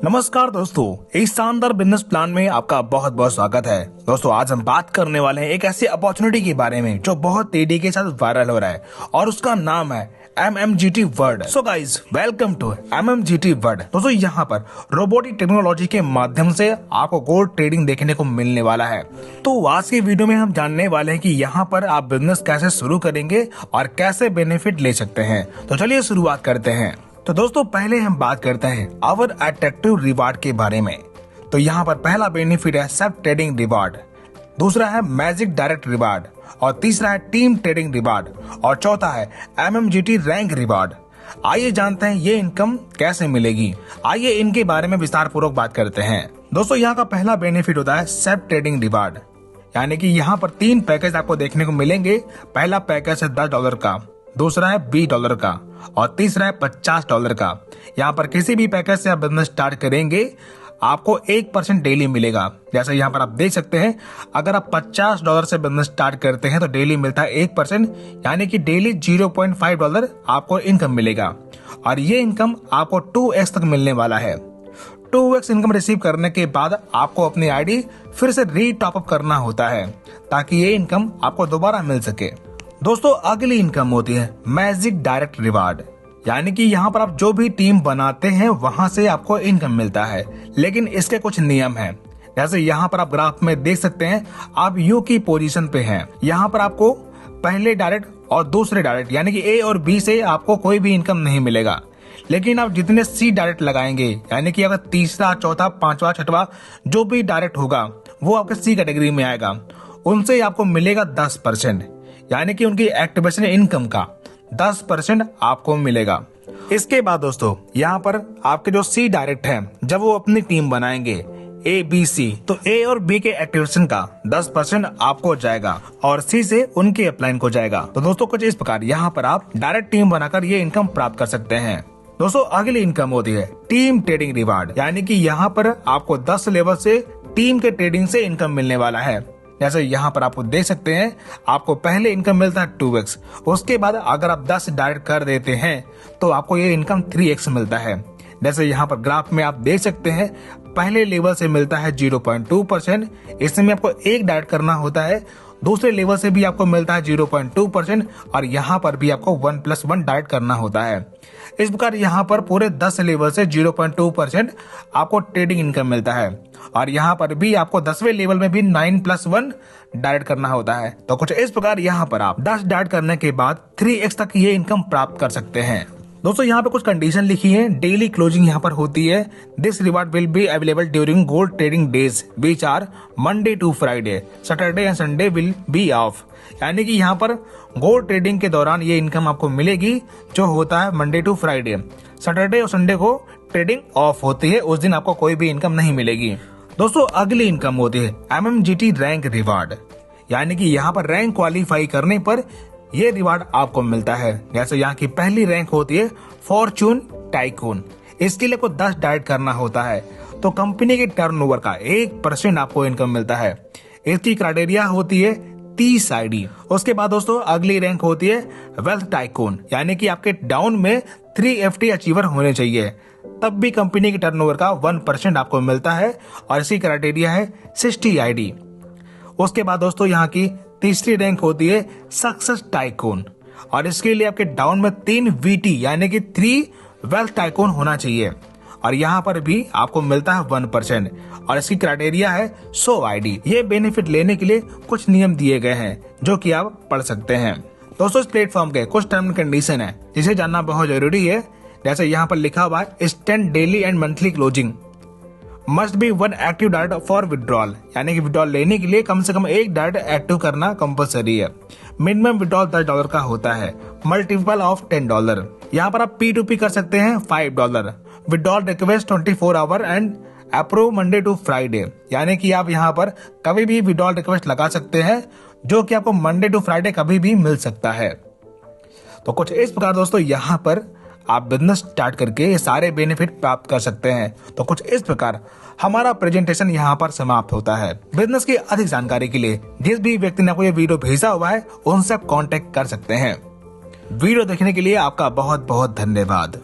नमस्कार दोस्तों, इस शानदार बिजनेस प्लान में आपका बहुत बहुत स्वागत है। दोस्तों आज हम बात करने वाले हैं एक ऐसी अपॉर्चुनिटी के बारे में जो बहुत तेजी के साथ वायरल हो रहा है और उसका नाम है MMGT world. So guys, welcome to MMGT world. दोस्तों यहाँ पर रोबोटिक टेक्नोलॉजी के माध्यम से आपको गोल्ड ट्रेडिंग देखने को मिलने वाला है। तो आज की वीडियो में हम जानने वाले हैं कि यहाँ पर आप बिजनेस कैसे शुरू करेंगे और कैसे बेनिफिट ले सकते हैं। तो चलिए शुरुआत करते हैं। तो दोस्तों पहले हम बात करते हैं आवर अट्रैक्टिव रिवार्ड के बारे में। तो यहाँ पर पहला बेनिफिट है सेल्फ ट्रेडिंग रिवार्ड, दूसरा है मैजिक डायरेक्ट रिवार्ड और तीसरा है टीम ट्रेडिंग रिवार्ड और चौथा है MMGT रैंक रिवार्ड। आइए जानते हैं ये इनकम कैसे मिलेगी। आइए इनके बारे में विस्तार पूर्वक बात करते हैं। दोस्तों यहाँ का पहला बेनिफिट होता है सेल्फ ट्रेडिंग रिवार्ड, यानी कि यहाँ पर 3 पैकेज आपको देखने को मिलेंगे। पहला पैकेज है $10 का, दूसरा है $20 का और तीसरा है $50 का। यहाँ पर किसी भी पैकेज से आप बिजनेस स्टार्ट करेंगे आपको 1% डेली मिलेगा। जैसे यहाँ पर आप देख सकते हैं, अगर आप $50 से बिजनेस स्टार्ट करते हैं तो डेली मिलता है 1%, यानी कि डेली $0.5 आपको इनकम मिलेगा और ये इनकम आपको 2x तक मिलने वाला है। 2x इनकम रिसीव करने के बाद आपको अपनी आईडी फिर से रीटॉपअप करना होता है ताकि ये इनकम आपको दोबारा मिल सके। दोस्तों अगली इनकम होती है मैजिक डायरेक्ट रिवार्ड, यानी कि यहाँ पर आप जो भी टीम बनाते हैं वहां से आपको इनकम मिलता है, लेकिन इसके कुछ नियम हैं। जैसे यहाँ पर आप ग्राफ में देख सकते हैं, आप यू की पोजीशन पे हैं। यहाँ पर आपको पहले डायरेक्ट और दूसरे डायरेक्ट यानी कि ए और बी से आपको कोई भी इनकम नहीं मिलेगा, लेकिन आप जितने सी डायरेक्ट लगाएंगे, यानी कि अगर तीसरा, चौथा, पांचवा, छठवा जो भी डायरेक्ट होगा वो आपके सी कैटेगरी में आएगा, उनसे आपको मिलेगा 10%, यानी कि उनकी एक्टिवेशन इनकम का 10% आपको मिलेगा। इसके बाद दोस्तों यहाँ पर आपके जो सी डायरेक्ट हैं, जब वो अपनी टीम बनाएंगे ABC, तो A और B के एक्टिवेशन का 10% आपको जाएगा और C से उनके अपलाइन को जाएगा। तो दोस्तों कुछ इस प्रकार यहाँ पर आप डायरेक्ट टीम बनाकर ये इनकम प्राप्त कर सकते हैं। दोस्तों अगली इनकम होती है टीम ट्रेडिंग रिवार्ड, यानी कि यहाँ पर आपको 10 लेवल से टीम के ट्रेडिंग से इनकम मिलने वाला है। जैसे यहाँ पर आपको देख सकते हैं, आपको पहले इनकम मिलता है 2x, उसके बाद अगर आप 10 डायरेक्ट कर देते हैं तो आपको ये इनकम 3x मिलता है। जैसे यहाँ पर ग्राफ में आप देख सकते हैं, पहले लेवल से मिलता है 0.2%, इसमें आपको 1 डायरेक्ट करना होता है। दूसरे लेवल से भी आपको मिलता है 0.2% और यहाँ पर भी आपको 1+1 डायरेक्ट करना होता है। इस प्रकार यहाँ पर पूरे 10 लेवल से 0.2% आपको ट्रेडिंग इनकम मिलता है और यहाँ पर भी आपको 10वें लेवल में भी 9+1 डायरेक्ट करना होता है। तो कुछ इस प्रकार यहाँ पर आप 10 डायरेक्ट करने के बाद 3x तक ये इनकम प्राप्त कर सकते हैं। दोस्तों यहाँ पे कुछ कंडीशन लिखी है। डेली क्लोजिंग यहाँ पर होती है। This reward will be available during gold trading days which are Monday to Friday, Saturday and Sunday will be off, यानी कि यहाँ पर गोल्ड ट्रेडिंग के दौरान ये इनकम आपको मिलेगी जो होता है मंडे टू फ्राइडे। सैटरडे और संडे को ट्रेडिंग ऑफ होती है, उस दिन आपको कोई भी इनकम नहीं मिलेगी। दोस्तों अगली इनकम होती है MMGT रैंक रिवार्ड, यानी कि यहाँ पर रैंक क्वालिफाई करने पर ये रिवार्ड आपको मिलता है। जैसे यहाँ की पहली रैंक होती है फॉर्चून टाइकून, इसके लिए आपको 10 डायरेक्ट करना होता है तो कंपनी के टर्नओवर का 1% आपको इनकम मिलता है। इसकी क्राइटेरिया होती है 30 आईडी। उसके बाद दोस्तों अगली रैंक होती है वेल्थ टाइकून, यानी कि आपके डाउन में 3FT अचीवर होने चाहिए, तब भी कंपनी के टर्नओवर का 1% आपको मिलता है और इसकी क्राइटेरिया है 60 आईडी। उसके बाद दोस्तों यहाँ की तीसरी रैंक होती है सक्सेस टाइकून और इसके लिए आपके डाउन में 3 VT यानी कि 3 वेल्थ टाइकून होना चाहिए और यहाँ पर भी आपको मिलता है 1% और इसकी क्राइटेरिया है 100 आईडी। ये बेनिफिट लेने के लिए कुछ नियम दिए गए हैं जो कि आप पढ़ सकते हैं। दोस्तों इस प्लेटफॉर्म के कुछ टर्म एंड कंडीशन है जिसे जानना बहुत जरूरी है। जैसे यहाँ पर लिखा हुआ है stand daily and monthly closing must be 1 active direct for withdrawal, यानी कि विड्रॉल लेने के लिए कम से कम 1 डायरेक्ट एक्टिव करना कंपलसरी है। मिनिमम विड्रॉल $10 का होता है, मल्टीपल ऑफ $10। यहाँ पर आप P2P कर सकते हैं $5। Withdrawal request 24 hour and approve Monday to Friday, यानी कि आप यहाँ पर कभी भी विड्रॉल रिक्वेस्ट लगा सकते हैं जो कि आपको मंडे टू फ्राइडे कभी भी मिल सकता है। तो कुछ इस प्रकार दोस्तों यहाँ पर आप बिजनेस स्टार्ट करके ये सारे बेनिफिट प्राप्त कर सकते हैं। तो कुछ इस प्रकार हमारा प्रेजेंटेशन यहाँ पर समाप्त होता है। बिजनेस की अधिक जानकारी के लिए जिस भी व्यक्ति ने आपको ये वीडियो भेजा हुआ है उनसे कांटेक्ट कर सकते हैं। वीडियो देखने के लिए आपका बहुत बहुत धन्यवाद।